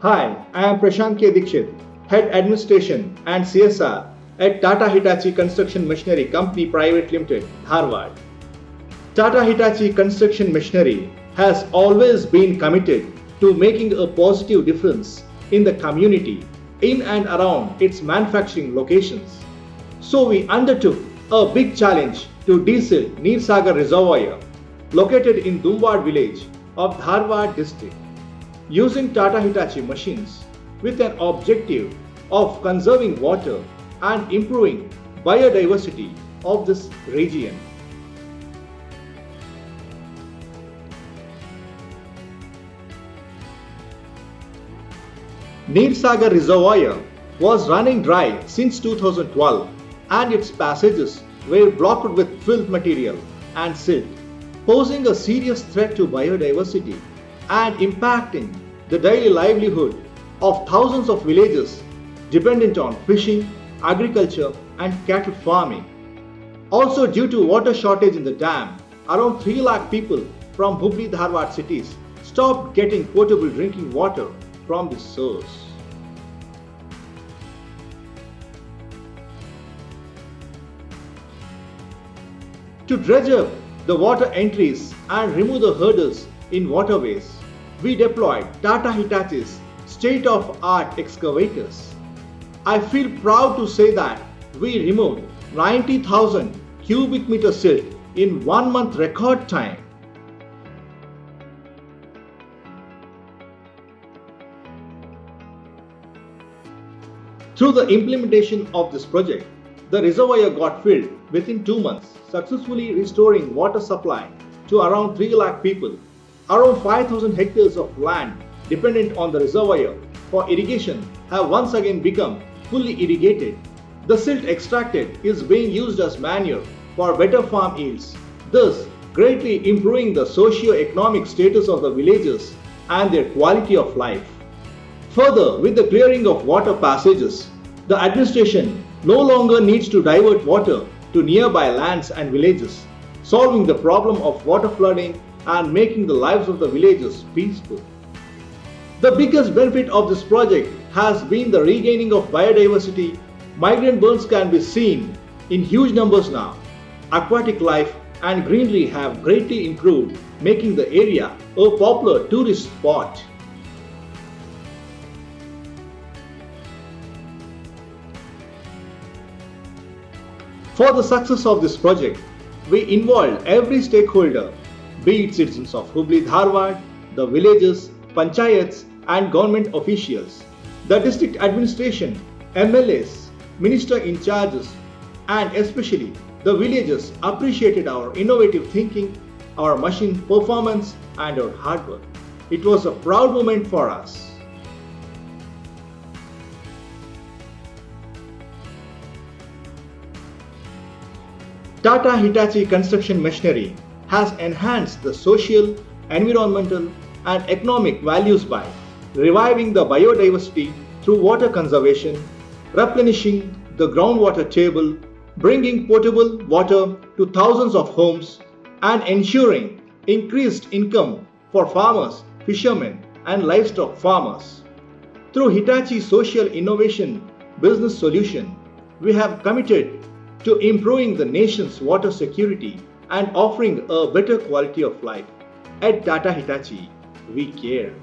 Hi, I am Prashant K. Dikshit, Head Administration and CSR at Tata Hitachi Construction Machinery Company Private Limited, Dharwad. Tata Hitachi Construction Machinery has always been committed to making a positive difference in the community in and around its manufacturing locations. So we undertook a big challenge to desal Neersagar Reservoir located in Dumwad village of Dharwad district using Tata Hitachi machines with an objective of conserving water and improving biodiversity of this region. Neersagar Reservoir was running dry since 2012 and its passages were blocked with filth material and silt, posing a serious threat to biodiversity and impacting the daily livelihood of thousands of villages dependent on fishing, agriculture and cattle farming. Also due to water shortage in the dam, around 3 lakh people from Hubli Dharwad cities stopped getting potable drinking water from this source. To dredge up the water entries and remove the hurdles in waterways, we deployed Tata Hitachi's state-of-art excavators. I feel proud to say that we removed 90,000 cubic meter silt in 1 month record time. Through the implementation of this project, the reservoir got filled within 2 months, successfully restoring water supply to around 3 lakh people. Around 5,000 hectares of land dependent on the reservoir for irrigation have once again become fully irrigated. The silt extracted is being used as manure for better farm yields, thus greatly improving the socio-economic status of the villagers and their quality of life. Further, with the clearing of water passages, the administration no longer needs to divert water to nearby lands and villages, solving the problem of water flooding and making the lives of the villagers peaceful. The biggest benefit of this project has been the regaining of biodiversity. Migrant birds can be seen in huge numbers now. Aquatic life and greenery have greatly improved, making the area a popular tourist spot. For the success of this project, we involved every stakeholder, be it citizens of Hubli Dharwad, the villages, panchayats and government officials, the district administration, MLAs, minister in charges and especially the villagers appreciated our innovative thinking, our machine performance and our hard work. It was a proud moment for us. Tata Hitachi Construction Machinery has enhanced the social, environmental and economic values by reviving the biodiversity through water conservation, replenishing the groundwater table, bringing potable water to thousands of homes and ensuring increased income for farmers, fishermen and livestock farmers. Through Hitachi Social Innovation Business Solution, we have committed to improving the nation's water security and offering a better quality of life. At Tata Hitachi, we care.